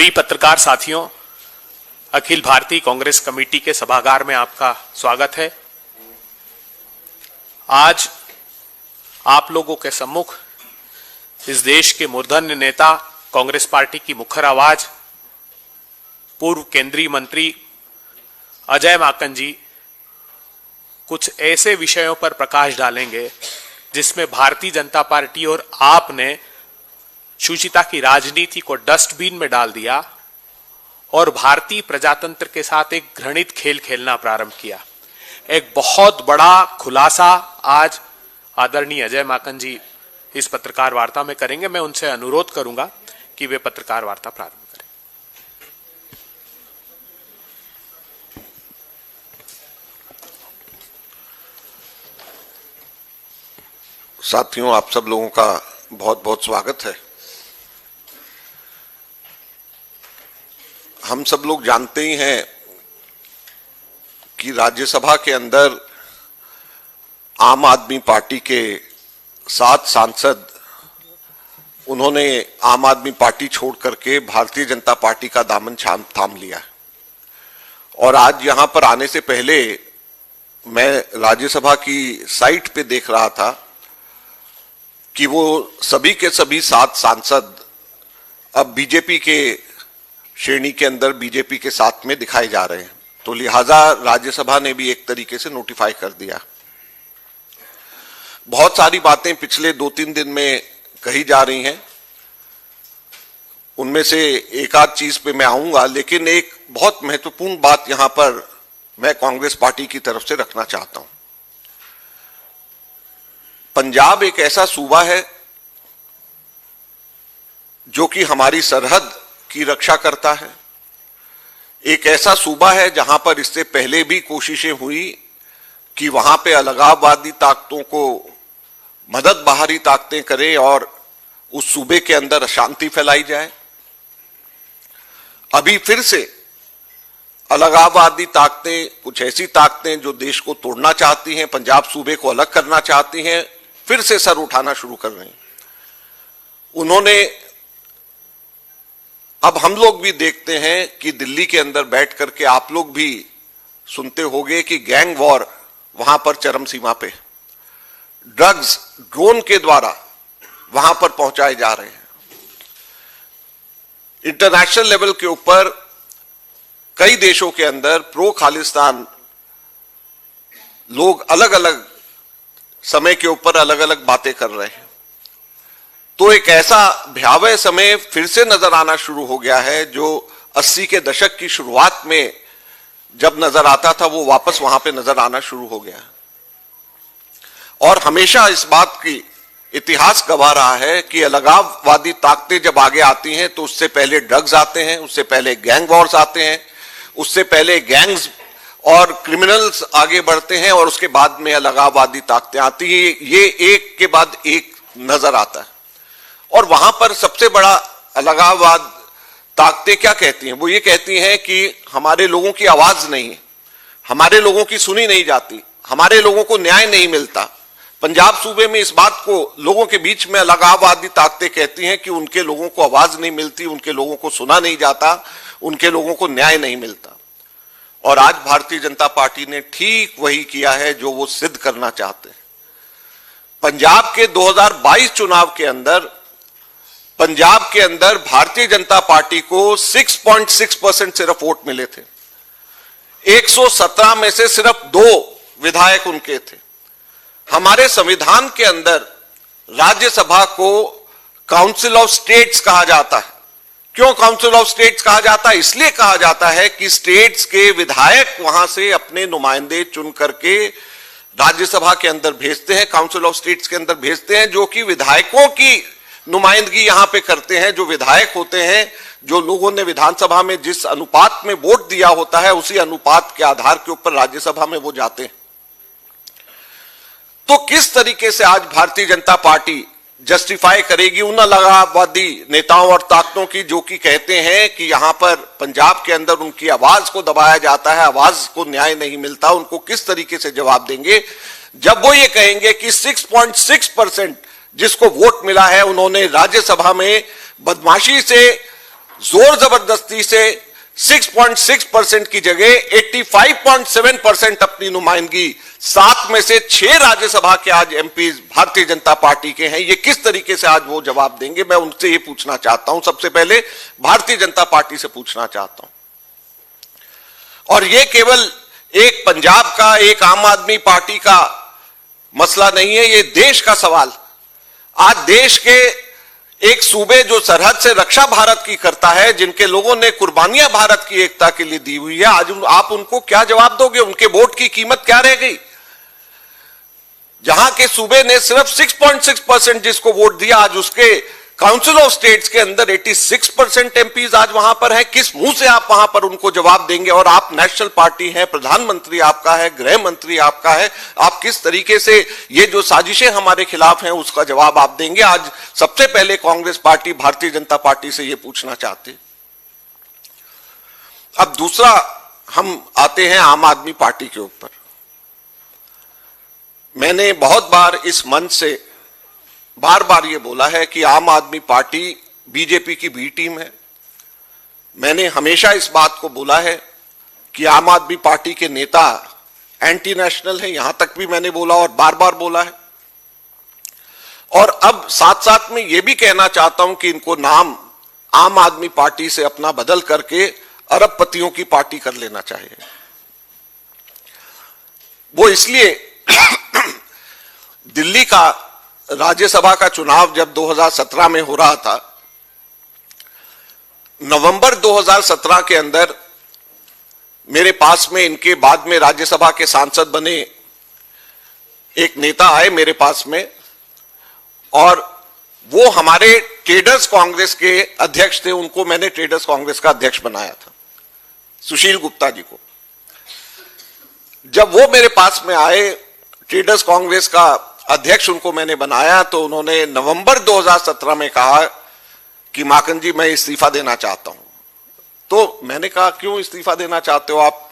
प्रिय पत्रकार साथियों, अखिल भारतीय कांग्रेस कमेटी के सभागार में आपका स्वागत है। आज आप लोगों के सम्मुख इस देश के मूर्धन्य नेता, कांग्रेस पार्टी की मुखर आवाज, पूर्व केंद्रीय मंत्री अजय माकन जी कुछ ऐसे विषयों पर प्रकाश डालेंगे जिसमें भारतीय जनता पार्टी और आपने शुचिता की राजनीति को डस्टबिन में डाल दिया और भारतीय प्रजातंत्र के साथ एक घृणित खेल खेलना प्रारंभ किया। एक बहुत बड़ा खुलासा आज आदरणीय अजय माकन जी इस पत्रकार वार्ता में करेंगे। मैं उनसे अनुरोध करूंगा कि वे पत्रकार वार्ता प्रारंभ करें। साथियों, आप सब लोगों का बहुत बहुत स्वागत है। हम सब लोग जानते ही हैं कि राज्यसभा के अंदर आम आदमी पार्टी के 7 सांसद उन्होंने आम आदमी पार्टी छोड़ करके भारतीय जनता पार्टी का दामन थाम लिया। और आज यहां पर आने से पहले मैं राज्यसभा की साइट पे देख रहा था कि वो सभी के सभी 7 सांसद अब बीजेपी के श्रेणी के अंदर बीजेपी के साथ में दिखाए जा रहे हैं। तो लिहाजा राज्यसभा ने भी एक तरीके से नोटिफाई कर दिया। बहुत सारी बातें पिछले 2-3 दिन में कही जा रही हैं, उनमें से एक आध चीज पे मैं आऊंगा, लेकिन एक बहुत महत्वपूर्ण बात यहां पर मैं कांग्रेस पार्टी की तरफ से रखना चाहता हूं। पंजाब एक ऐसा सूबा है जो कि हमारी सरहद की रक्षा करता है। एक ऐसा सूबा है जहां पर इससे पहले भी कोशिशें हुई कि वहां पे अलगाववादी ताकतों को मदद बाहरी ताकतें करें और उस सूबे के अंदर अशांति फैलाई जाए। अभी फिर से अलगाववादी ताकतें, कुछ ऐसी ताकतें जो देश को तोड़ना चाहती हैं, पंजाब सूबे को अलग करना चाहती हैं, फिर से सर उठाना शुरू कर रही हैं। उन्होंने, अब हम लोग भी देखते हैं कि दिल्ली के अंदर बैठ करके आप लोग भी सुनते होंगे कि गैंग वॉर वहां पर चरम सीमा पे, ड्रग्स ड्रोन के द्वारा वहां पर पहुंचाए जा रहे हैं। इंटरनेशनल लेवल के ऊपर कई देशों के अंदर प्रो खालिस्तान लोग अलग अलग समय के ऊपर अलग अलग बातें कर रहे हैं। तो एक ऐसा भयावह समय फिर से नजर आना शुरू हो गया है जो 80 के दशक की शुरुआत में जब नजर आता था वो वापस वहां पे नजर आना शुरू हो गया। और हमेशा इस बात की इतिहास गवाह रहा है कि अलगाववादी ताकतें जब आगे आती हैं तो उससे पहले ड्रग्स आते हैं, उससे पहले गैंग वॉर्स आते हैं, उससे पहले गैंग्स और क्रिमिनल्स आगे बढ़ते हैं और उसके बाद में अलगाववादी ताकतें आती हैं। ये एक के बाद एक नजर आता है। और वहां पर सबसे बड़ा अलगाववाद ताकतें क्या कहती हैं? वो ये कहती हैं कि हमारे लोगों की आवाज नहीं है, हमारे लोगों की सुनी नहीं जाती, हमारे लोगों को न्याय नहीं मिलता। पंजाब सूबे में इस बात को लोगों के बीच में अलगाववादी ताकतें कहती हैं कि उनके लोगों को आवाज नहीं मिलती, उनके लोगों को सुना नहीं जाता, उनके लोगों को न्याय नहीं मिलता। और आज भारतीय जनता पार्टी ने ठीक वही किया है जो वो सिद्ध करना चाहते हैं। पंजाब के 2022 चुनाव के अंदर पंजाब के अंदर भारतीय जनता पार्टी को 6.6% सिर्फ वोट मिले थे। 117 में से सिर्फ 2 विधायक उनके थे। हमारे संविधान के अंदर राज्यसभा को काउंसिल ऑफ स्टेट्स कहा जाता है। क्यों काउंसिल ऑफ स्टेट्स कहा जाता है? इसलिए कहा जाता है कि स्टेट्स के विधायक वहां से अपने नुमाइंदे चुन करके राज्यसभा के अंदर भेजते हैं, काउंसिल ऑफ स्टेट्स के अंदर भेजते हैं, जो कि विधायकों की नुमाइंदगी यहां पे करते हैं। जो विधायक होते हैं, जो लोगों ने विधानसभा में जिस अनुपात में वोट दिया होता है, उसी अनुपात के आधार के ऊपर राज्यसभा में वो जाते हैं। तो किस तरीके से आज भारतीय जनता पार्टी जस्टिफाई करेगी उन अलगाववादी नेताओं और ताकतों की जो कि कहते हैं कि यहां पर पंजाब के अंदर उनकी आवाज को दबाया जाता है, आवाज को न्याय नहीं मिलता? उनको किस तरीके से जवाब देंगे जब वो ये कहेंगे कि 6.6% जिसको वोट मिला है उन्होंने राज्यसभा में बदमाशी से जोर जबरदस्ती से 6.6% की जगह 85.7% अपनी नुमाइंदगी 7 में से 6 राज्यसभा के आज एमपी भारतीय जनता पार्टी के हैं, ये किस तरीके से आज वो जवाब देंगे? मैं उनसे ये पूछना चाहता हूं, सबसे पहले भारतीय जनता पार्टी से पूछना चाहता हूं। और ये केवल एक पंजाब का, एक आम आदमी पार्टी का मसला नहीं है, ये देश का सवाल। आज देश के एक सूबे जो सरहद से रक्षा भारत की करता है, जिनके लोगों ने कुर्बानियां भारत की एकता के लिए दी हुई है, आज आप उनको क्या जवाब दोगे? उनके वोट की कीमत क्या रह गई? जहां के सूबे ने सिर्फ 6.6% जिसको वोट दिया, आज उसके काउंसिल ऑफ स्टेट्स के अंदर 86% एमपीज आज वहां पर है। किस मुंह से आप वहां पर उनको जवाब देंगे? और आप नेशनल पार्टी है, प्रधानमंत्री आपका है, गृह मंत्री आपका है, आप किस तरीके से ये जो साजिशें हमारे खिलाफ हैं उसका जवाब आप देंगे? आज सबसे पहले कांग्रेस पार्टी, भारतीय जनता पार्टी से ये पूछना चाहते। अब दूसरा हम आते हैं आम आदमी पार्टी के ऊपर। मैंने बहुत बार इस मंच से बार बार ये बोला है कि आम आदमी पार्टी बीजेपी की बी टीम है। मैंने हमेशा इस बात को बोला है कि आम आदमी पार्टी के नेता एंटी नेशनल है, यहां तक भी मैंने बोला और बार बार बोला है। और अब साथ साथ में यह भी कहना चाहता हूं कि इनको नाम आम आदमी पार्टी से अपना बदल करके अरबपतियों की पार्टी कर लेना चाहिए। वो इसलिए दिल्ली का राज्यसभा का चुनाव जब 2017 में हो रहा था, नवंबर 2017 के अंदर मेरे पास में, इनके बाद में राज्यसभा के सांसद बने एक नेता आए मेरे पास में, और वो हमारे ट्रेडर्स कांग्रेस के अध्यक्ष थे। उनको मैंने ट्रेडर्स कांग्रेस का अध्यक्ष बनाया था, सुशील गुप्ता जी को। जब वो मेरे पास में आए, ट्रेडर्स कांग्रेस का अध्यक्ष उनको मैंने बनाया, तो उन्होंने नवंबर 2017 में कहा कि माकन जी मैं इस्तीफा देना चाहता हूं। तो मैंने कहा क्यों इस्तीफा देना चाहते हो आप?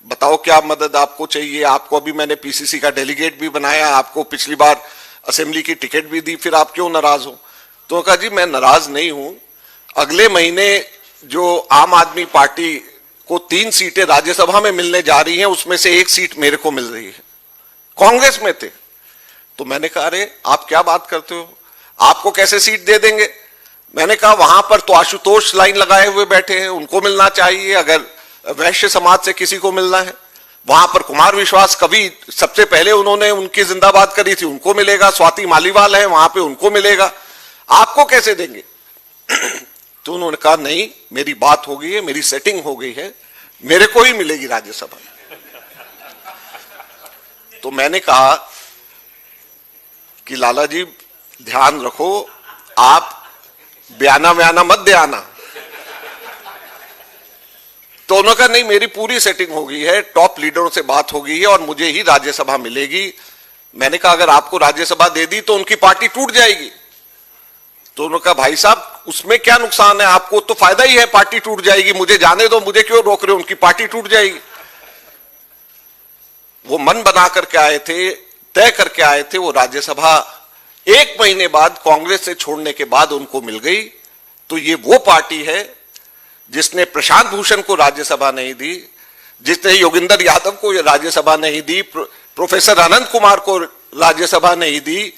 बताओ क्या मदद आपको चाहिए? आपको अभी मैंने पीसीसी का डेलीगेट भी बनाया, आपको पिछली बार असेंबली की टिकट भी दी, फिर आप क्यों नाराज हो? तो कहा जी मैं नाराज नहीं हूं, अगले महीने जो आम आदमी पार्टी को 3 सीटें राज्यसभा में मिलने जा रही हैं, उसमें से 1 सीट मेरे को मिल रही है। कांग्रेस में थे। तो मैंने कहा अरे आप क्या बात करते हो, आपको कैसे सीट दे देंगे? मैंने कहा वहां पर तो आशुतोष लाइन लगाए हुए बैठे हैं, उनको मिलना चाहिए। अगर वैश्य समाज से किसी को मिलना है, वहां पर कुमार विश्वास कवि सबसे पहले उन्होंने उनकी जिंदाबाद करी थी, उनको मिलेगा। स्वाति मालीवाल है वहां पे, उनको मिलेगा। आपको कैसे देंगे? तो उन्होंने कहा नहीं, मेरी बात हो गई है, मेरी सेटिंग हो गई है, मेरे को ही मिलेगी राज्यसभा। तो मैंने कहा कि लाला जी ध्यान रखो, आप बयाना बयाना मत दे आना। तो उन्होंने कहा नहीं मेरी पूरी सेटिंग हो गई है, टॉप लीडरों से बात हो गई है और मुझे ही राज्यसभा मिलेगी। मैंने कहा अगर आपको राज्यसभा दे दी तो उनकी पार्टी टूट जाएगी। तो उन्होंने कहा भाई साहब उसमें क्या नुकसान है, आपको तो फायदा ही है, पार्टी टूट जाएगी, मुझे जाने दो, मुझे क्यों रोक रहे हो, उनकी पार्टी टूट जाएगी। वो मन बना करके आए थे, तय करके आए थे। वो राज्यसभा 1 महीने बाद कांग्रेस से छोड़ने के बाद उनको मिल गई। तो ये वो पार्टी है जिसने प्रशांत भूषण को राज्यसभा नहीं दी, जिसने योगेंद्र यादव को राज्यसभा नहीं दी, प्रोफेसर अनंत कुमार को राज्यसभा नहीं दी,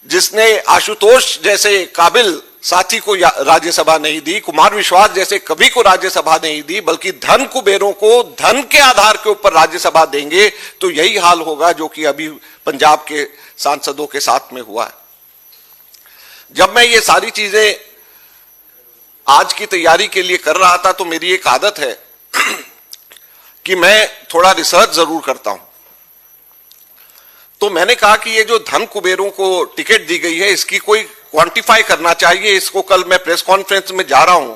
जिसने आशुतोष जैसे काबिल साथी को राज्यसभा नहीं दी, कुमार विश्वास जैसे कवि को राज्यसभा नहीं दी, बल्कि धन कुबेरों को धन के आधार के ऊपर राज्यसभा देंगे। तो यही हाल होगा जो कि अभी पंजाब के सांसदों के साथ में हुआ है। जब मैं ये सारी चीजें आज की तैयारी के लिए कर रहा था, तो मेरी एक आदत है कि मैं थोड़ा रिसर्च जरूर करता हूं। तो मैंने कहा कि ये जो धन कुबेरों को टिकट दी गई है, इसकी कोई क्वांटिफाई करना चाहिए। इसको कल मैं प्रेस कॉन्फ्रेंस में जा रहा हूं,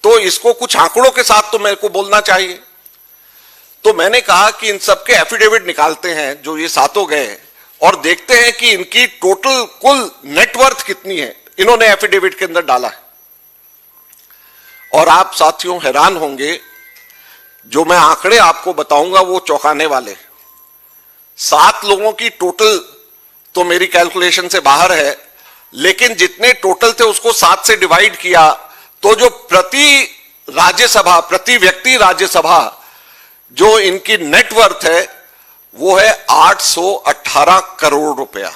तो इसको कुछ आंकड़ों के साथ तो मेरे को बोलना चाहिए। तो मैंने कहा कि इन सबके एफिडेविट निकालते हैं जो ये सातों गए, और देखते हैं कि इनकी टोटल कुल नेटवर्थ कितनी है। इन्होंने एफिडेविट के अंदर डाला है। और आप साथियों हैरान होंगे, जो मैं आंकड़े आपको बताऊंगा वो चौंकाने वाले। 7 लोगों की टोटल तो मेरी कैलकुलेशन से बाहर है, लेकिन जितने टोटल थे उसको 7 से डिवाइड किया तो जो प्रति व्यक्ति राज्यसभा जो इनकी नेटवर्थ है वो है 818 करोड़ रुपया।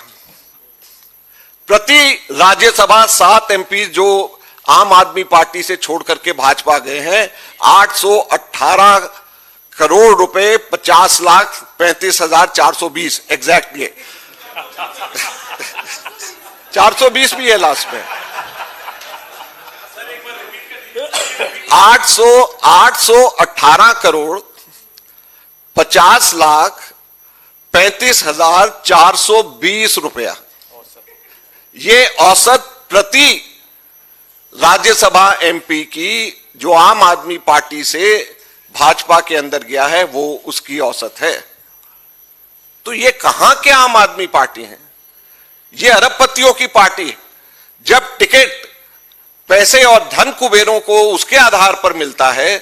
प्रति राज्यसभा 7 एमपी जो आम आदमी पार्टी से छोड़ करके भाजपा गए हैं, 818 करोड़ रुपए, 50,35,420 एग्जैक्टली 420 भी है लास्ट में। 818 करोड़ 50,35,420 रुपया, ये औसत प्रति राज्यसभा एमपी की जो आम आदमी पार्टी से भाजपा के अंदर गया है वो उसकी औसत है। तो ये कहां के आम आदमी पार्टी है? ये अरबपतियों की पार्टी है। जब टिकट पैसे और धन कुबेरों को उसके आधार पर मिलता है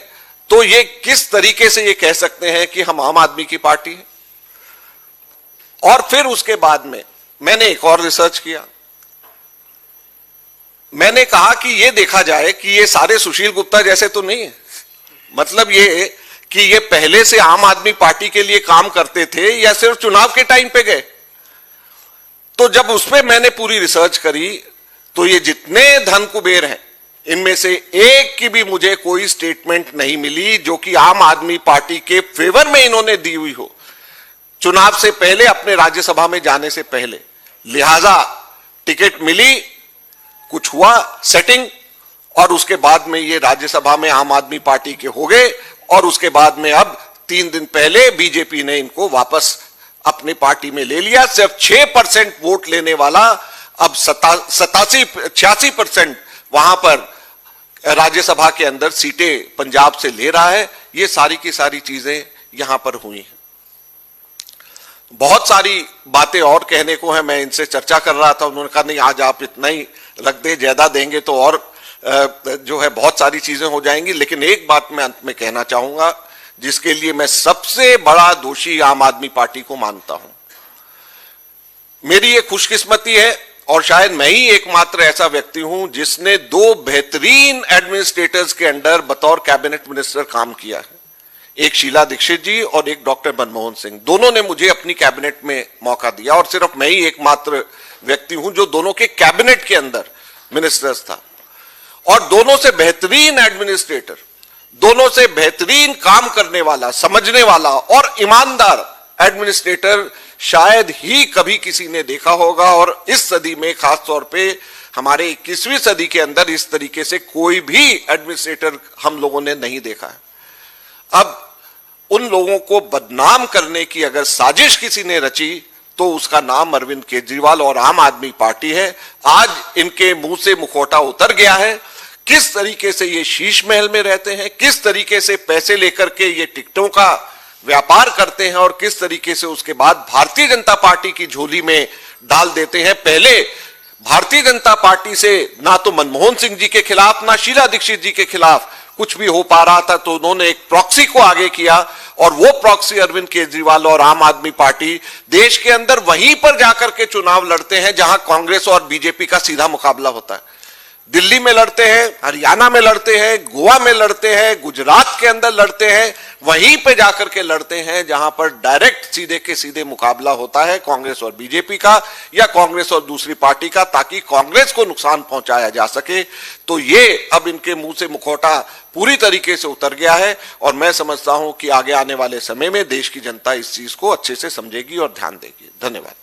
तो ये किस तरीके से ये कह सकते हैं कि हम आम आदमी की पार्टी है? और फिर उसके बाद में मैंने एक और रिसर्च किया। मैंने कहा कि ये देखा जाए कि ये सारे सुशील गुप्ता जैसे तो नहीं है। मतलब ये कि ये पहले से आम आदमी पार्टी के लिए काम करते थे या सिर्फ चुनाव के टाइम पे गए। तो जब उस पर मैंने पूरी रिसर्च करी तो ये जितने धन कुबेर हैं इनमें से एक की भी मुझे कोई स्टेटमेंट नहीं मिली जो कि आम आदमी पार्टी के फेवर में इन्होंने दी हुई हो चुनाव से पहले, अपने राज्यसभा में जाने से पहले। लिहाजा टिकट मिली, कुछ हुआ सेटिंग, और उसके बाद में ये राज्यसभा में आम आदमी पार्टी के हो गए। और उसके बाद में अब 3 दिन पहले बीजेपी ने इनको वापस अपनी पार्टी में ले लिया। सिर्फ 6% वोट लेने वाला अब 86% वहां पर राज्यसभा के अंदर सीटें पंजाब से ले रहा है। ये सारी की सारी चीजें यहां पर हुई हैं। बहुत सारी बातें और कहने को है, मैं इनसे चर्चा कर रहा था, उन्होंने कहा नहीं आज आप इतना ही रख दे, ज्यादा देंगे तो और जो है बहुत सारी चीजें हो जाएंगी। लेकिन एक बात मैं अंत में कहना चाहूंगा जिसके लिए मैं सबसे बड़ा दोषी आम आदमी पार्टी को मानता हूं। मेरी ये खुशकिस्मती है और शायद मैं ही एकमात्र ऐसा व्यक्ति हूं जिसने 2 बेहतरीन एडमिनिस्ट्रेटर्स के अंडर बतौर कैबिनेट मिनिस्टर काम किया है। एक शीला दीक्षित जी और एक डॉक्टर मनमोहन सिंह। दोनों ने मुझे अपनी कैबिनेट में मौका दिया और सिर्फ मैं ही एकमात्र व्यक्ति हूं जो दोनों के कैबिनेट के अंदर मिनिस्टर्स था। और दोनों से बेहतरीन एडमिनिस्ट्रेटर, दोनों से बेहतरीन काम करने वाला, समझने वाला और ईमानदार एडमिनिस्ट्रेटर शायद ही कभी किसी ने देखा होगा। और इस सदी में खास तौर पे हमारे 21वीं सदी के अंदर इस तरीके से कोई भी एडमिनिस्ट्रेटर हम लोगों ने नहीं देखा है। अब उन लोगों को बदनाम करने की अगर साजिश किसी ने रची तो उसका नाम अरविंद केजरीवाल और आम आदमी पार्टी है। आज इनके मुंह से मुखौटा उतर गया है। किस तरीके से ये शीश महल में रहते हैं, किस तरीके से पैसे लेकर के ये टिकटों का व्यापार करते हैं और किस तरीके से उसके बाद भारतीय जनता पार्टी की झोली में डाल देते हैं। पहले भारतीय जनता पार्टी से ना तो मनमोहन सिंह जी के खिलाफ ना शीला दीक्षित जी के खिलाफ कुछ भी हो पा रहा था, तो उन्होंने एक प्रॉक्सी को आगे किया और वो प्रॉक्सी अरविंद केजरीवाल और आम आदमी पार्टी देश के अंदर वहीं पर जाकर के चुनाव लड़ते हैं जहां कांग्रेस और बीजेपी का सीधा मुकाबला होता है। दिल्ली में लड़ते हैं, हरियाणा में लड़ते हैं, गोवा में लड़ते हैं, गुजरात के अंदर लड़ते हैं, वहीं पे जाकर के लड़ते हैं जहां पर डायरेक्ट सीधे के सीधे मुकाबला होता है कांग्रेस और बीजेपी का या कांग्रेस और दूसरी पार्टी का, ताकि कांग्रेस को नुकसान पहुंचाया जा सके। तो ये अब इनके मुंह से मुखौटा पूरी तरीके से उतर गया है और मैं समझता हूं कि आगे आने वाले समय में देश की जनता इस चीज को अच्छे से समझेगी और ध्यान देगी। धन्यवाद।